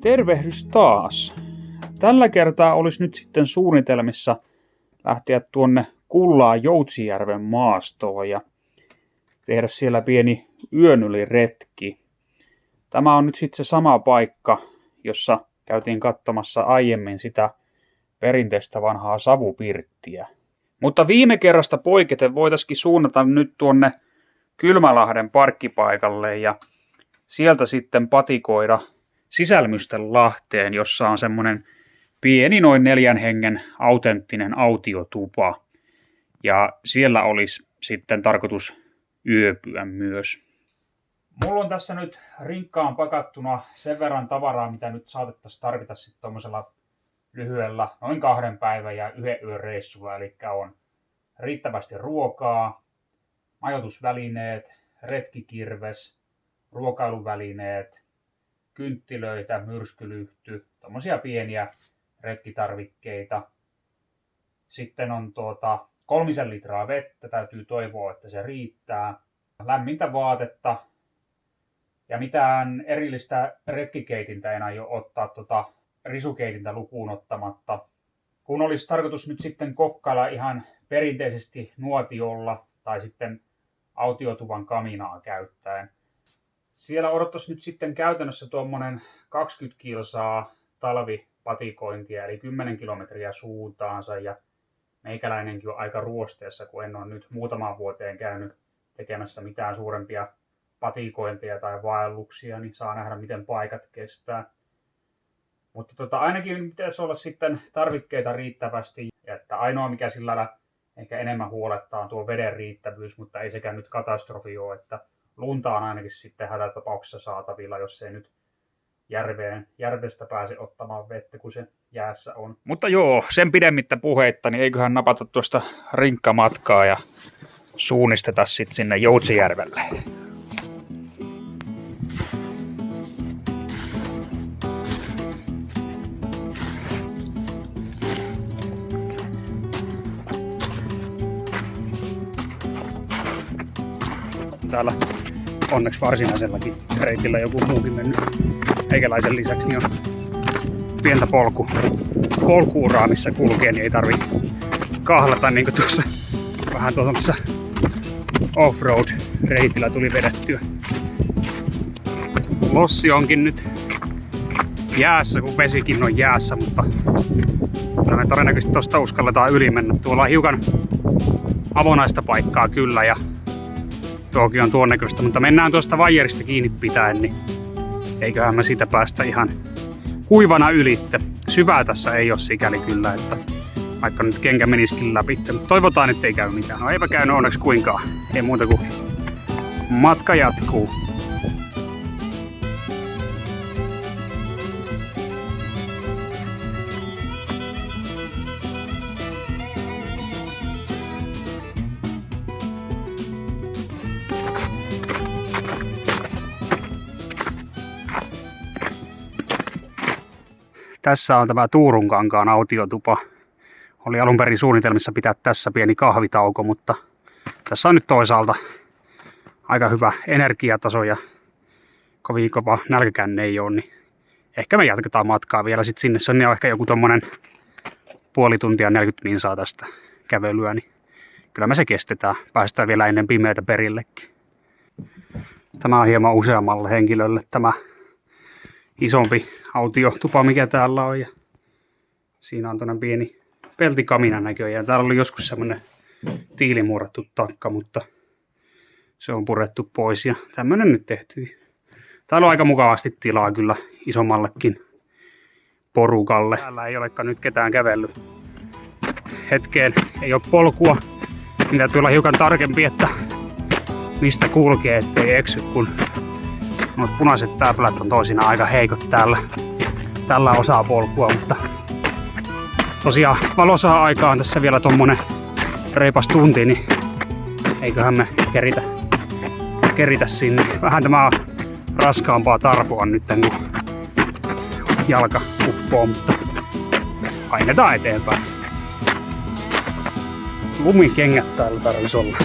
Tervehdys taas. Tällä kertaa olisi nyt sitten suunnitelmissa lähteä tuonne Kullaan Joutsijärven maastoon ja tehdä siellä pieni yön yli retki. Tämä on nyt sitten se sama paikka, jossa käytiin katsomassa aiemmin sitä perinteistä vanhaa savupirttiä. Mutta viime kerrasta poiketen voitaisiin suunnata nyt tuonne Kylmälahden parkkipaikalle ja sieltä sitten patikoida Sisälmystönlahteen, jossa on semmoinen pieni noin 4 hengen autenttinen autiotupa. Ja siellä olisi sitten tarkoitus yöpyä myös. Mulla on tässä nyt rinkkaan pakattuna sen verran tavaraa, mitä nyt saatettaisiin tarvita sitten tommosella lyhyellä noin 2 päivän ja 1 yön reissulla. Eli on riittävästi ruokaa, majoitusvälineet, retkikirves, ruokailuvälineet, kynttilöitä, myrskylyhty, tommosia pieniä retkitarvikkeita. Sitten on 3 litraa vettä, täytyy toivoa, että se riittää. Lämmintä vaatetta ja mitään erillistä retkikeitintä en aio ottaa risukeitintä lukuun ottamatta. Kun olisi tarkoitus nyt sitten kokkailla ihan perinteisesti nuotiolla tai sitten autiotuvan kaminaa käyttäen. Siellä odottaisi nyt sitten käytännössä tuommoinen 20 kilsaa talvipatikointia, eli 10 kilometriä suuntaansa. Ja meikäläinenkin on aika ruosteessa, kun en ole nyt muutamaan vuoteen käynyt tekemässä mitään suurempia patikointeja tai vaelluksia, niin saa nähdä, miten paikat kestää. Mutta ainakin pitäisi olla sitten tarvikkeita riittävästi, ja että ainoa mikä sillä ehkä enemmän huolettaa on tuo veden riittävyys, mutta ei sekään nyt katastrofi ole, että lunta on ainakin sitten hätätapauksessa saatavilla, jos ei nyt järvestä pääse ottamaan vettä, kun se jäässä on. Mutta joo, sen pidemmittä puheitta, niin eiköhän napata tuosta rinkkamatkaa ja suunnisteta sitten sinne Joutsijärvelle. Täällä onneksi varsinaisellakin reitillä joku muukin mennyt. Meikäläisen lisäksi niin on pientä polkuuraa, missä kulkee, niin ei tarvi kahlata niin kuin tuossa vähän tuossa off-road-reitillä tuli vedettyä. Lossi onkin nyt jäässä, kun vesikin on jäässä, mutta me todennäköisesti tuosta uskalletaan yli mennä. Tuolla on hiukan avonaista paikkaa kyllä ja tuokin on tuon näköistä, mutta mennään tuosta vaijerista kiinni pitäen, niin eiköhän me siitä päästä ihan kuivana ylitte. Syvää tässä ei ole sikäli kyllä, että vaikka nyt kenkä menisikin läpi, mutta toivotaan, ettei käy mitään. No eipä käynyt onneksi kuinkaan. Ei muuta kuin matka jatkuu. Tässä on tämä Tuurunkankaan autiotupa. Oli alun perin suunnitelmissa pitää tässä pieni kahvitauko, mutta tässä on nyt toisaalta aika hyvä energiataso ja kovin kova nälkäkänne ei ole, niin ehkä me jatketaan matkaa vielä sitten sinne. Se on ehkä joku tommonen puoli tuntia 40 minsaa tästä kävelyä, niin kyllä me se kestetään. Päästään vielä ennen pimeätä perillekin. Tämä on hieman useammalle henkilölle tämä isompi autiotupa, mikä täällä on. Ja siinä on tuonne pieni peltikamina näköjään. Täällä oli joskus semmonen tiilimuurattu takka, mutta se on purettu pois ja tämmönen nyt tehty. Täällä on aika mukavasti tilaa kyllä isommallekin porukalle. Täällä ei olekaan nyt ketään kävellyt. Hetkeen ei ole polkua. Mitä tuolla hiukan tarkempi, että mistä kulkee, ettei eksy, kun nuo punaiset täplät on toisinaan aika heikot tällä osaa polkua, mutta tosiaan valosaa aikaan tässä vielä tommonen reipas tunti, niin eiköhän me keritä sinne. Vähän tämä on raskaampaa tarpoa nyt, kun jalka uppoo, mutta painetaan eteenpäin. Lumikengät täällä tarvitsisi olla.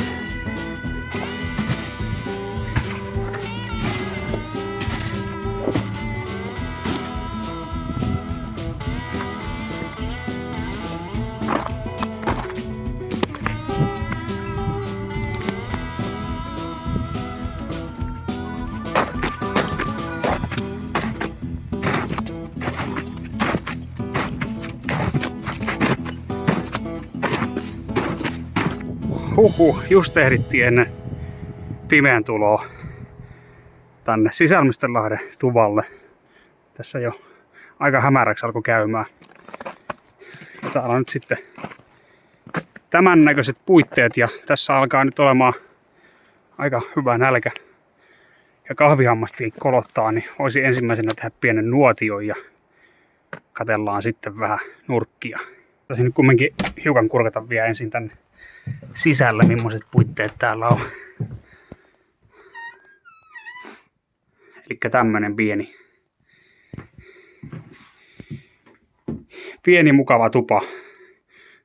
Just ehdittiin ennen pimeän tuloa tänne Sisälmystönlahden tuvalle. Tässä jo aika hämäräksi alkoi käymään. Ja täällä on nyt sitten tämän näköiset puitteet ja tässä alkaa nyt olemaan aika hyvä nälkä. Ja kahvihammastiin kolottaa, niin olisi ensimmäisenä tehdä pienen nuotion ja katsellaan sitten vähän nurkkia. Taisin nyt kumminkin hiukan kurkata vielä ensin tänne sisällä, millaiset puitteet täällä on. Elikkä tämmönen pieni mukava tupa.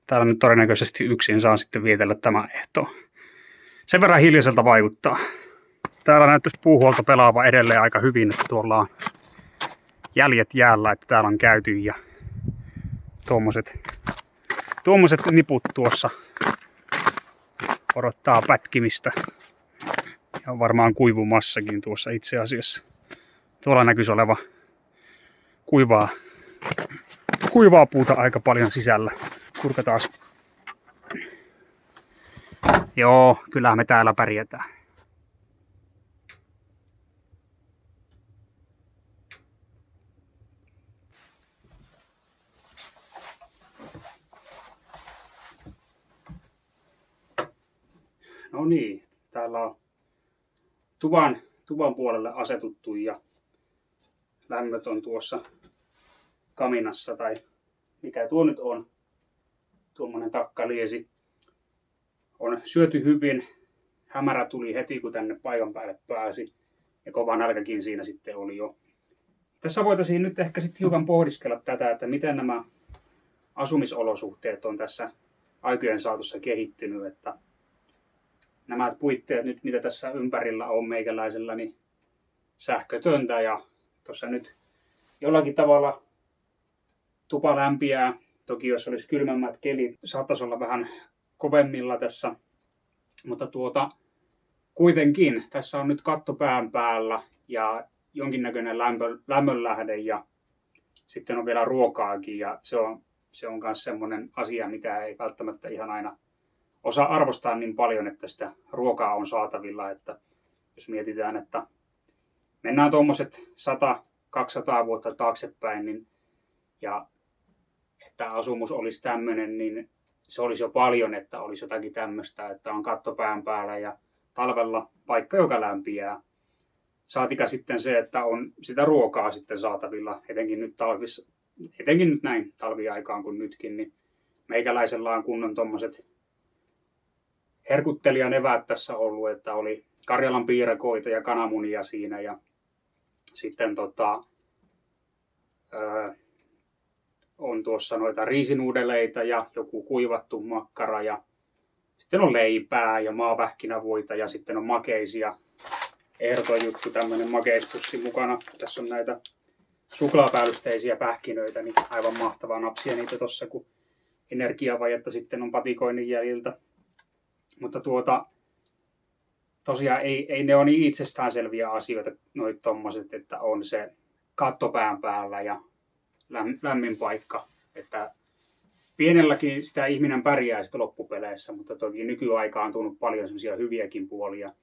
Täällä nyt todennäköisesti yksin saa sitten vietellä tämän ehtoon. Sen verran hiljaiselta vaikuttaa. Täällä näyttäisi puuhuolto pelaava edelleen aika hyvin, että tuolla on jäljet jäällä, että täällä on käyty ja tuommoiset niput tuossa odottaa pätkimistä. Ja on varmaan kuivumassakin tuossa itse asiassa. Tuolla näkyisi oleva kuivaa puuta aika paljon sisällä. Kurkataan. Joo, kyllähän me täällä pärjätään. No niin, täällä on tuvan puolelle asetuttu ja lämmöt on tuossa kaminassa tai mikä tuo nyt on. Tuommoinen takkaliesi. On syöty hyvin. Hämärä tuli heti kun tänne paikan päälle pääsi. Ja kova nälkäkin siinä sitten oli jo. Tässä voitaisiin nyt ehkä sitten hiukan pohdiskella tätä, että miten nämä asumisolosuhteet on tässä aikojen saatossa kehittynyt. Että nämä puitteet nyt, mitä tässä ympärillä on meikäläisellä, niin sähkötöntä ja tuossa nyt jollakin tavalla tupa lämpiää. Toki jos olisi kylmemmät kelit, saattaisi olla vähän kovemmilla tässä. Mutta kuitenkin tässä on nyt katto pään päällä ja jonkinnäköinen lämmönlähde ja sitten on vielä ruokaakin ja se on myös semmoinen asia, mitä ei välttämättä ihan aina osaa arvostaa niin paljon, että sitä ruokaa on saatavilla. Että jos mietitään, että mennään tuommoiset 100-200 vuotta taaksepäin, niin, ja että asumus olisi tämmöinen, niin se olisi jo paljon, että olisi jotakin tämmöistä, että on katto pään päällä ja talvella paikka, joka lämpiää. Saatika sitten se, että on sitä ruokaa sitten saatavilla, etenkin nyt näin talviaikaan kuin nytkin, niin meikäläisellä on kunnon tommoset herkuttelijan eväät tässä ollut, että oli Karjalan piirakoita ja kananmunia siinä ja sitten on tuossa noita riisinuudeleita ja joku kuivattu makkara ja sitten on leipää ja maapähkinävoita ja sitten on makeisia. Ehdoton juttu, tämmönen makeispussi mukana. Tässä on näitä suklaapäällysteisiä pähkinöitä, niin aivan mahtavaa napsia niitä tossa, kun energiavajetta sitten on patikoinnin jäljiltä. Mutta tosiaan ei ne ole niin itsestäänselviä asioita, noit tommoset, että on se katto pään päällä ja lämmin paikka. Että pienelläkin sitä ihminen pärjää sitten loppupeleissä, mutta toki nykyaikaan on tullut paljon semmoisia hyviäkin puolia,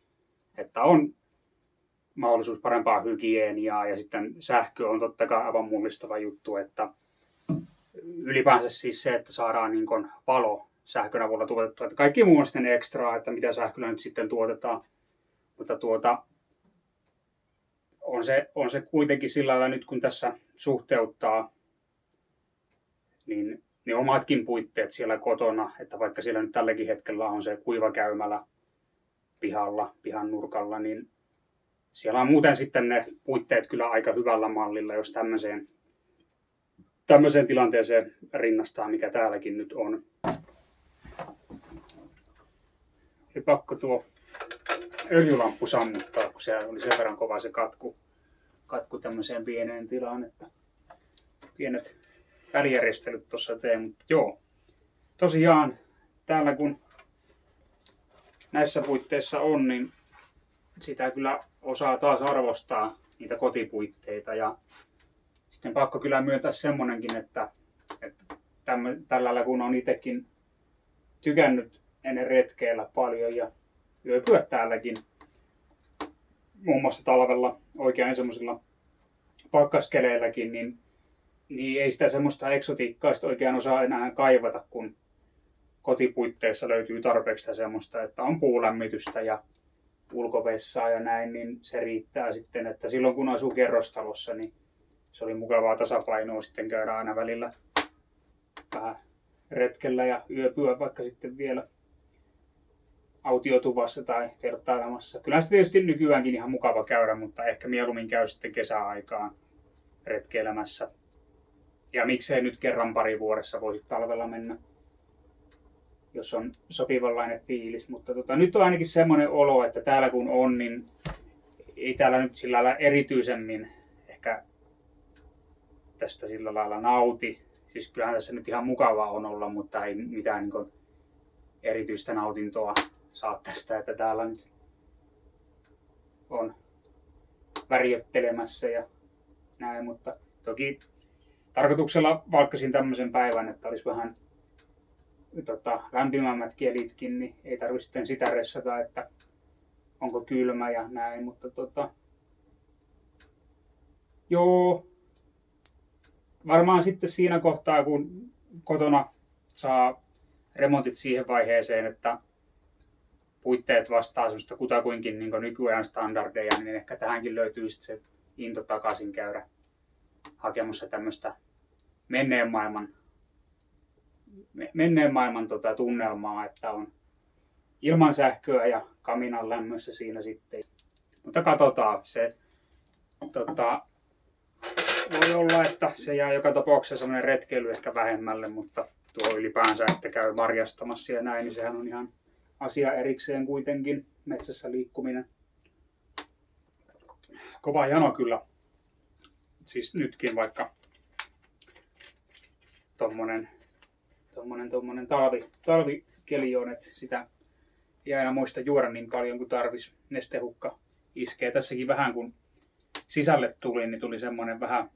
että on mahdollisuus parempaa hygieniaa ja sitten sähkö on totta kai aivan mullistava juttu, että ylipäänsä siis se, että saadaan niin kuin valo sähkön avulla tuotettua, että kaikki muu on sitten ekstraa, että mitä sähköllä nyt sitten tuotetaan, mutta on se kuitenkin sillä lailla nyt kun tässä suhteuttaa, niin ne omatkin puitteet siellä kotona, että vaikka siellä nyt tälläkin hetkellä on se kuivakäymälä pihan nurkalla, niin siellä on muuten sitten ne puitteet kyllä aika hyvällä mallilla, jos tämmöiseen tilanteeseen rinnastaa, mikä täälläkin nyt on. Oli pakko tuo öljylamppu sammuttaa, kun se oli sen verran kova se katku tämmöiseen pieneen tilaan, että pienet välijärjestelyt tuossa teen, mutta joo. Tosiaan täällä kun näissä puitteissa on, niin sitä kyllä osaa taas arvostaa niitä kotipuitteita ja sitten pakko kyllä myöntää semmonenkin, että tällä kun on itsekin tykännyt ennen retkeillä paljon ja yöpyä täälläkin. Muun muassa talvella oikein semmoisilla pakkaskeleilläkin, niin ei sitä semmoista eksotiikkaa oikein osaa enää kaivata, kun kotipuitteissa löytyy tarpeeksi sitä semmoista, että on puulämmitystä ja ulkovessaa ja näin, niin se riittää sitten, että silloin kun asuu kerrostalossa, niin se oli mukavaa tasapainoa sitten käydä aina välillä vähän retkellä ja yöpyä vaikka sitten vielä autiotuvassa tai vertailemassa. Kyllä se tietysti nykyäänkin ihan mukava käydä, mutta ehkä mieluummin käy sitten kesäaikaan retkeilemässä. Ja miksei nyt kerran pari vuodessa voisi talvella mennä, jos on sopivanlainen fiilis. Mutta nyt on ainakin semmoinen olo, että täällä kun on, niin ei täällä nyt sillä lailla erityisemmin ehkä tästä sillä lailla nauti. Siis kyllähän tässä nyt ihan mukavaa on olla, mutta ei mitään niin kuin erityistä nautintoa saa tästä, että täällä nyt on värjöttelemässä ja näin, mutta toki tarkoituksella valkkasin tämmöisen päivän, että olisi vähän lämpimämmät kelitkin, niin ei tarvitse sitten sitä ressata, että onko kylmä ja näin, mutta joo, varmaan sitten siinä kohtaa, kun kotona saa remontit siihen vaiheeseen, että puitteet vastaa semmoista kutakuinkin niin nykyajan standardeja, niin ehkä tähänkin löytyy sitten se into takaisin käydä hakemassa tämmöistä menneen maailman tunnelmaa, että on ilman sähköä ja kaminan lämmössä siinä sitten. Mutta katsotaan, se voi olla, että se jää joka tapauksessa semmoinen retkeily ehkä vähemmälle, mutta tuo ylipäänsä, että käy marjastamassa ja näin, niin sehän on ihan asia erikseen kuitenkin, metsässä liikkuminen. Kova jano kyllä. Siis nytkin vaikka tommonen talvikeli on, että sitä ei aina muista juoda niin paljon kuin tarvis. Nestehukka iskee tässäkin vähän, kun sisälle tuli, niin tuli semmoinen vähän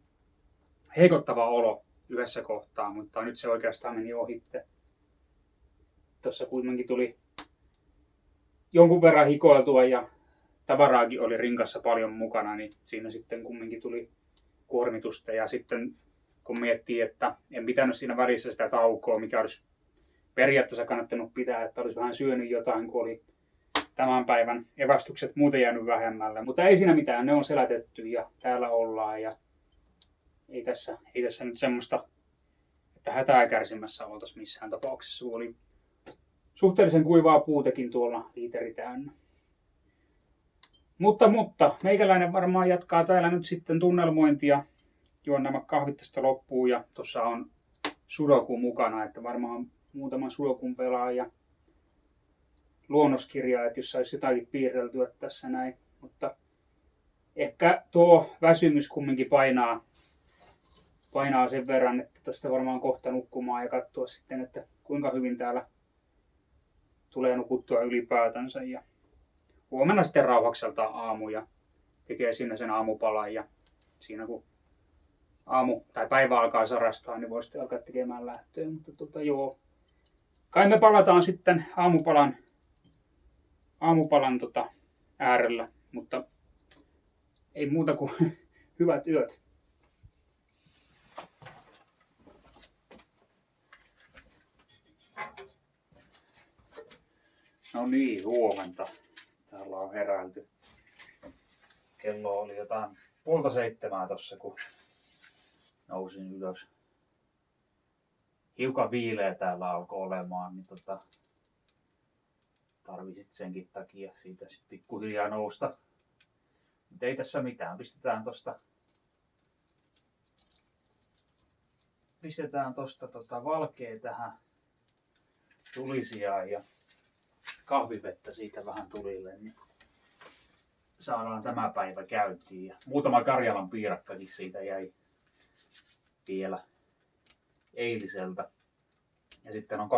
heikottava olo yhdessä kohtaa, mutta nyt se oikeastaan meni ohitte. Tuossa kuitenkin tuli jonkun verran hikoiltua ja tavaraakin oli rinkassa paljon mukana, niin siinä sitten kumminkin tuli kuormitusta. Ja sitten kun miettii, että en pitänyt siinä välissä sitä taukoa, mikä olisi periaatteessa kannattanut pitää, että olisi vähän syönyt jotain, kun oli tämän päivän evästykset muuten jäänyt vähemmälle. Mutta ei siinä mitään, ne on selätetty ja täällä ollaan ja ei tässä nyt semmoista, että hätää kärsimässä oltaisiin missään tapauksessa, kun oli suhteellisen kuivaa puutakin tuolla liiteri täynnä. Mutta meikäläinen varmaan jatkaa täällä nyt sitten tunnelmointia. Juon nämä kahvit tästä loppuun ja tuossa on sudoku mukana, että varmaan muutaman sudokun pelaa ja luonnoskirjaa, että jos saisi jotakin piirreltyä tässä näin. Mutta ehkä tuo väsymys kumminkin painaa sen verran, että tästä varmaan kohta nukkumaan ja katsoa sitten, että kuinka hyvin täällä tulee nukuttua ylipäätänsä. Ja huomenna sitten rauhakselta aamu ja tekee siinä sen aamupalan ja siinä kun päivä alkaa sarastaa, niin voi sitten alkaa tekemään lähtöä. Mutta joo, kai me palataan sitten aamupalan äärellä, mutta ei muuta kuin hyvät yöt. No niin, huomenta. Täällä on heräilty. Kello oli jotain 6:30 tossa, kun nousin ylös. Hiukan viileä täällä alkoi olemaan, niin tarvisit senkin takia siitä sitten pikkuhiljaa nousta. Mutta ei tässä mitään, pistetään tosta valkea tähän tulisijaan ja kahvivettä siitä vähän tulille, niin saadaan tämä päivä käyntiin. Ja muutama Karjalan piirakkakin siitä jäi vielä eiliseltä. Ja sitten on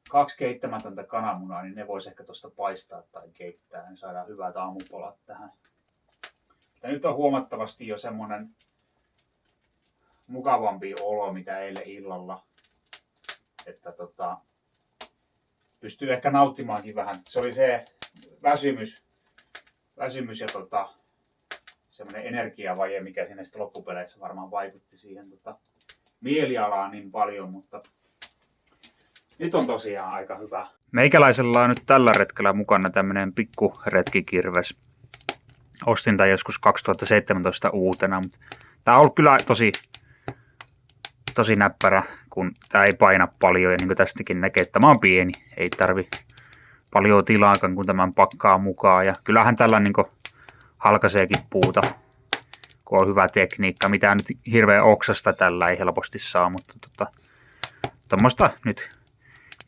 kaksi keittämätöntä kananmunaa, niin ne voisi ehkä tuosta paistaa tai keittää, niin saadaan hyvät aamupalat tähän. Mutta nyt on huomattavasti jo semmonen mukavampi olo, mitä eilen illalla. Että pystyy ehkä nauttimaankin vähän. Se oli se väsymys ja semmoinen energiavaje, mikä sinne sitten loppupeleissä varmaan vaikutti siihen mielialaan niin paljon, mutta nyt on tosiaan aika hyvä. Meikäläisellä on nyt tällä retkellä mukana tämmönen pikku retkikirves. Ostin tän joskus 2017 uutena, mutta tää on ollut kyllä tosi näppärä, kun tää ei paina paljon ja niin kuin tästäkin näkee, että tämä on pieni. Ei tarvi paljon tilaakaan, kun tämän pakkaa mukaan. Ja kyllähän tällä niin kuin halkaiseekin puuta, kun on hyvä tekniikka. Mitään nyt hirveän oksasta tällä ei helposti saa, mutta tuommoista nyt,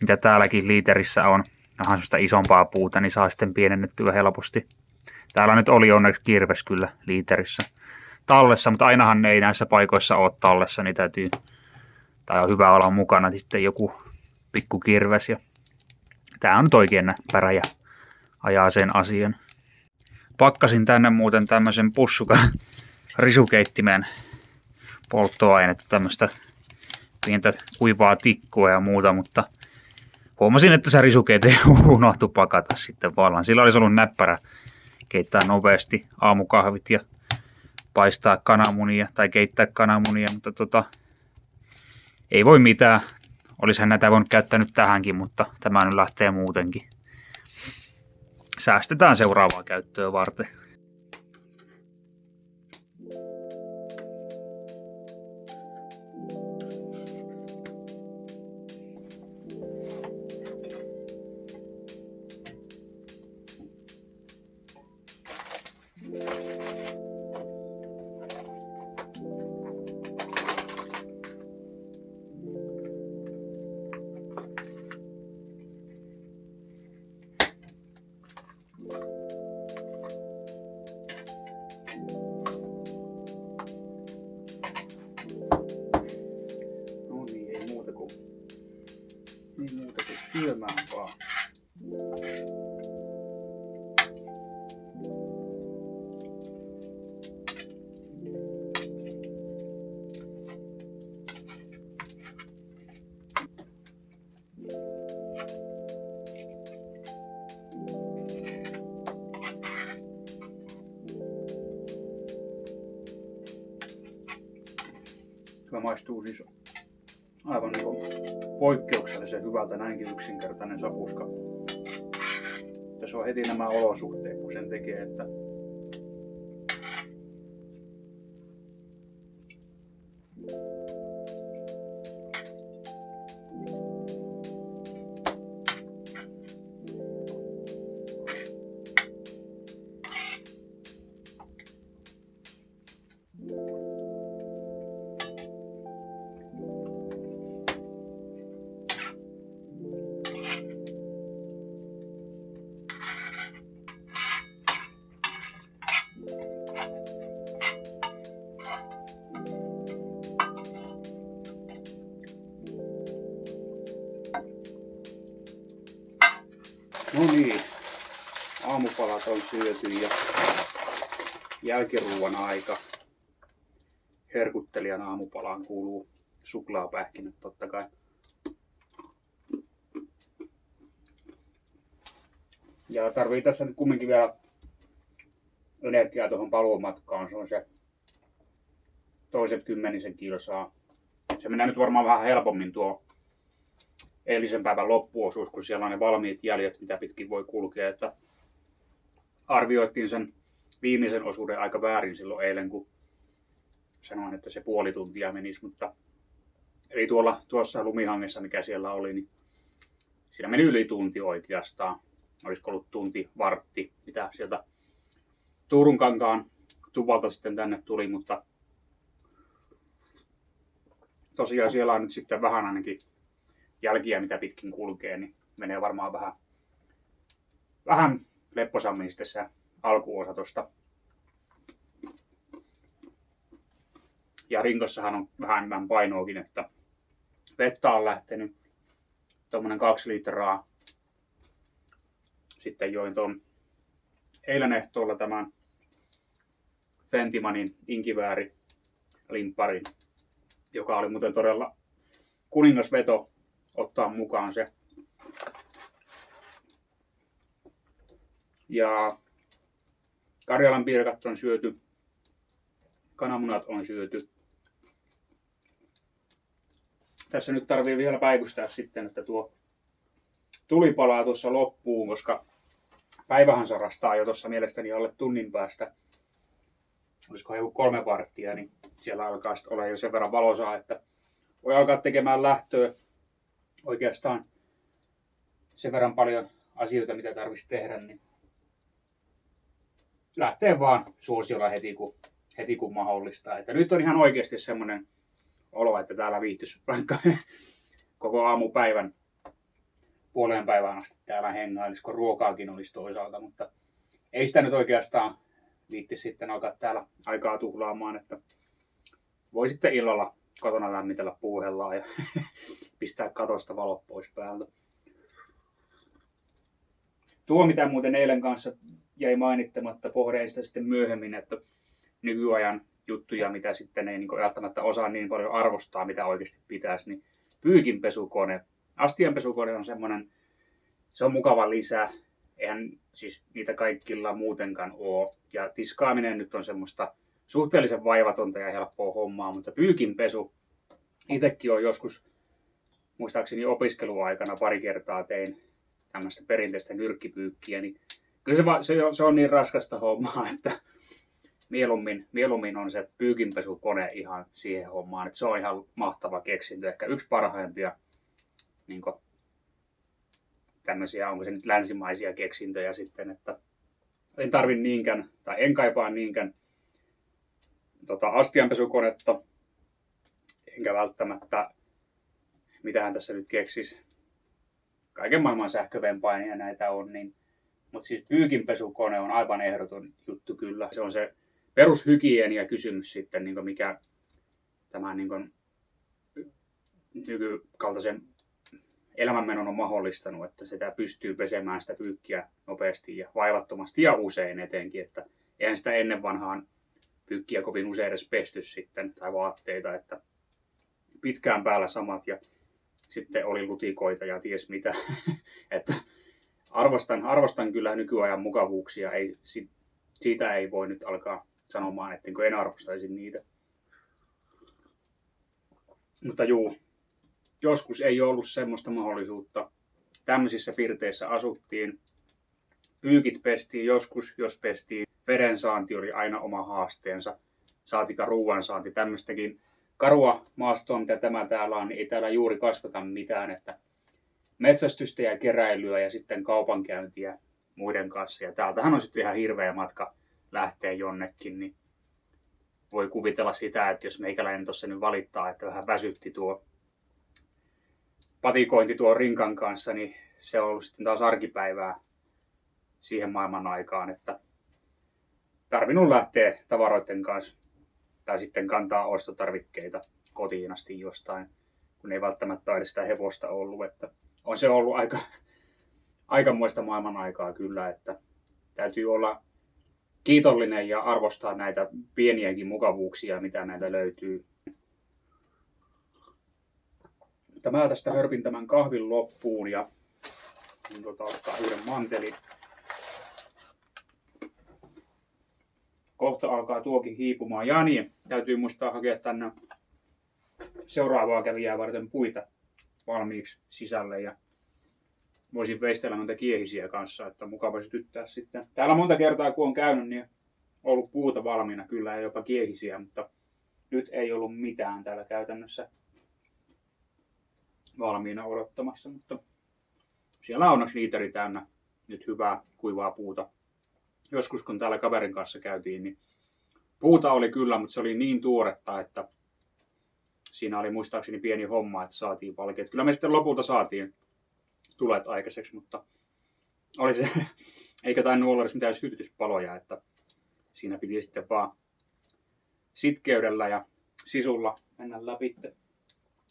mitä täälläkin liiterissä on, vähän sellaista isompaa puuta, niin saa sitten pienennettyä helposti. Täällä nyt oli onneksi kirves kyllä liiterissä tallessa, mutta ainahan ei näissä paikoissa ole tallessa, niin tai on hyvä olla mukana sitten joku pikku kirves. Ja tää on nyt oikein näppärä ja ajaa sen asian. Pakkasin tänne muuten tämmöisen pussukan risukeittimen polttoainetta, tämmöistä pientä kuivaa tikkua ja muuta, mutta huomasin, että se risukeite unohtui pakata sitten vallan. Sillä olisi ollut näppärä keittää nopeasti aamukahvit ja paistaa kananmunia tai keittää kananmunia, mutta ei voi mitään. Olisihan näitä voinut käyttää nyt tähänkin, mutta tämä nyt lähtee muutenkin. Säästetään seuraavaa käyttöä varten. Syömään vaan. Kyllä maistuu siis aivan niin kuin poikkeuksellisen hyvältä näinkin yksinkertainen sapuska. Tässä on heti nämä olosuhteet, kun sen tekee, että no niin, aamupalat on syöty ja jälkiruuan aika. Herkuttelijan aamupalaan kuuluu suklaapähkinät totta kai. Ja tarvii tässä nyt kumminkin vielä energiaa tuohon paluumatkaan. Se on se toiset 10 kilsaa. Se menee nyt varmaan vähän helpommin tuo eilisen päivän loppuosuus, kun siellä on ne valmiit jäljet, mitä pitkin voi kulkea. Että arvioittiin sen viimeisen osuuden aika väärin silloin eilen, kun sanoin, että se puoli tuntia menisi, mutta eli tuossa lumihangessa, mikä siellä oli, niin siinä meni yli tunti oikeastaan. Olisiko ollut tunti, vartti, mitä sieltä Turunkankaan tuvalta sitten tänne tuli, mutta tosiaan siellä on nyt sitten vähän ainakin jälkiä, mitä pitkin kulkee, niin menee varmaan vähän lepposammin sitten se alkuosa tosta. Ja rinkossahan on vähän enemmän painoakin, että vettä on lähtenyt tommonen 2 litraa. Sitten join ton eilen ehtoolla tämän Fentimanin inkivääri limpparin, joka oli muuten todella kuningasveto ottaa mukaan se. Ja Karjalan pirkat on syöty, kananmunat on syöty. Tässä nyt tarvii vielä päivystää sitten, että tuo tuli palaa tuossa loppuun, koska päivähän sarastaa jo tuossa mielestäni alle tunnin päästä. Olisiko joku 3 varttia, niin siellä alkaa sitten olla jo sen verran valosaa, että voi alkaa tekemään lähtöä. Oikeastaan sen verran paljon asioita, mitä tarvitsisi tehdä, niin lähtee vaan suosiolla heti kun mahdollista. Että nyt on ihan oikeasti semmoinen olo, että täällä viihtyisi vaikka koko aamupäivän puoleen päivään asti täällä hengailisi, kun ruokaakin olisi toisaalta, mutta ei sitä nyt oikeastaan viitti sitten alkaa täällä aikaa tuhlaamaan, että voi sitten illalla kotona lämmitellä puuhellaan ja pistää katosta valot pois päältä. Tuo, mitä muuten eilen kanssa jäi mainittamatta, pohdin sitä sitten myöhemmin, että nykyajan juttuja, mitä sitten ei niin välttämättä osaa niin paljon arvostaa, mitä oikeasti pitäisi, niin pyykinpesukone. Astianpesukone on semmoinen, se on mukava lisä. Eihän siis niitä kaikilla muutenkaan ole. Ja tiskaaminen nyt on semmoista suhteellisen vaivatonta ja helppoa hommaa, mutta pyykinpesu, itsekin olen joskus, muistaakseni opiskeluaikana pari kertaa tein tämmöistä perinteistä nyrkkipyykkiä, niin kyllä se on niin raskasta hommaa, että mieluummin on se pyykinpesukone ihan siihen hommaan, että se on ihan mahtava keksintö, ehkä yksi parhaimpia niin tämmöisiä, onko se nyt länsimaisia keksintöjä sitten, että en tarvi niinkään, tai en kaipaa niinkään astianpesukonetta, enkä välttämättä, mitähän tässä nyt keksisi, kaiken maailman sähkövempainia näitä on, niin, mutta siis pyykinpesukone on aivan ehdoton juttu kyllä. Se on se perushygienia kysymys sitten, niin mikä tämän niin nykykaltaisen elämänmenon on mahdollistanut, että sitä pystyy pesemään sitä pyykkiä nopeasti ja vaivattomasti ja usein etenkin, että eihän sitä ennen vanhaan pyykkiä kovin usein edes pesty sitten, tai vaatteita, että pitkään päällä samat ja sitten oli lutikoita ja ties mitä, että arvostan kyllä nykyajan mukavuuksia, siitä ei voi nyt alkaa sanomaan, että en arvostaisi niitä. Mutta juu, joskus ei ollut semmoista mahdollisuutta. Tämmöisissä pirteissä asuttiin. Pyykit pestiin joskus, jos pestiin. Veden saanti oli aina oma haasteensa. Saatika ruoan saanti. Tämmöistäkin karua maastoa, mitä tämä täällä on, niin ei täällä juuri kasvata mitään. Että metsästystä ja keräilyä ja sitten kaupankäyntiä muiden kanssa. Ja täältähän on sitten ihan hirveä matka lähteä jonnekin, niin voi kuvitella sitä, että jos meikäläinen tuossa nyt valittaa, että vähän väsytti tuo patikointi tuon rinkan kanssa, niin se on ollut sitten taas arkipäivää siihen maailman aikaan, että tarvinnut lähteä tavaroiden kanssa tai sitten kantaa ostotarvikkeita kotiin asti jostain, kun ei välttämättä edes sitä hevosta ollut, että on se ollut aikamoista maailman aikaa kyllä, että täytyy olla kiitollinen ja arvostaa näitä pieniäkin mukavuuksia, mitä näitä löytyy. Mutta mä tästä hörpin tämän kahvin loppuun ja ottaa yhden mantelin. Kohta alkaa tuokin hiipumaan. Ja niin, täytyy muistaa hakea tänne seuraavaa kävijää varten puita valmiiksi sisälle. Ja voisin veistellä noita kiehisiä kanssa, että mukava sytyttää sitten. Täällä monta kertaa kun on käynyt, niin on ollut puuta valmiina kyllä ja jopa kiehisiä, mutta nyt ei ollut mitään täällä käytännössä valmiina odottamassa, mutta siellä on onneksi liiteri täynnä nyt hyvää kuivaa puuta. Joskus kun täällä kaverin kanssa käytiin, niin puuta oli kyllä, mutta se oli niin tuoretta, että siinä oli muistaakseni pieni homma, että saatiin valkeat. Kyllä me sitten lopulta saatiin tulet aikaiseksi, mutta oli se, eikä tainnut olla edes mitään sytytyspaloja, että siinä piti sitten vaan sitkeydellä ja sisulla mennä läpi.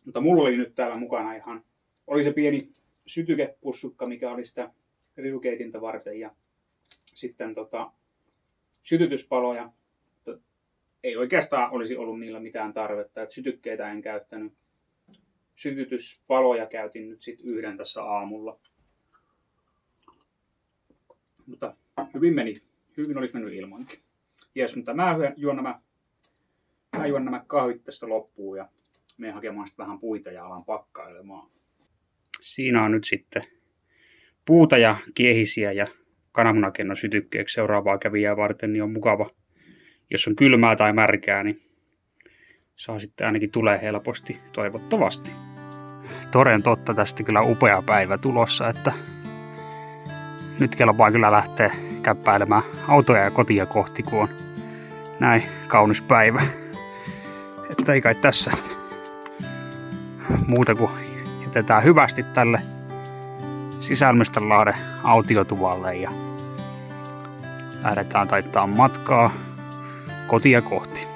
Mutta mulla oli nyt täällä mukana oli se pieni sytykepussukka, mikä oli sitä risukeitintä varten ja sitten sytytyspaloja. Ei oikeastaan olisi ollut niillä mitään tarvetta, että sytykkeitä en käyttänyt. Sytytyspaloja käytin nyt sitten yhden tässä aamulla. Mutta Hyvin olisi mennyt ilmankin. Jes, mutta mä juon nämä kahvit tästä loppuun ja menen hakemaan sitten vähän puita ja alan pakkailemaan. Siinä on nyt sitten puuta ja kiehisiä ja kananmunakenno sytykkeeksi seuraavaa kävijää varten, niin on mukava. Jos on kylmää tai märkää, niin saa sitten ainakin tulee helposti, toivottavasti. Toden totta, tästä kyllä upea päivä tulossa, että nyt kelpaa kyllä lähteä käppäilemään autoja ja kotia kohti, kun on näin kaunis päivä. Että ei kai tässä muuta kuin jätetään hyvästi tälle Sisälmystönlahden autiotuvalle ja lähdetään taittaa matkaa kotia kohti.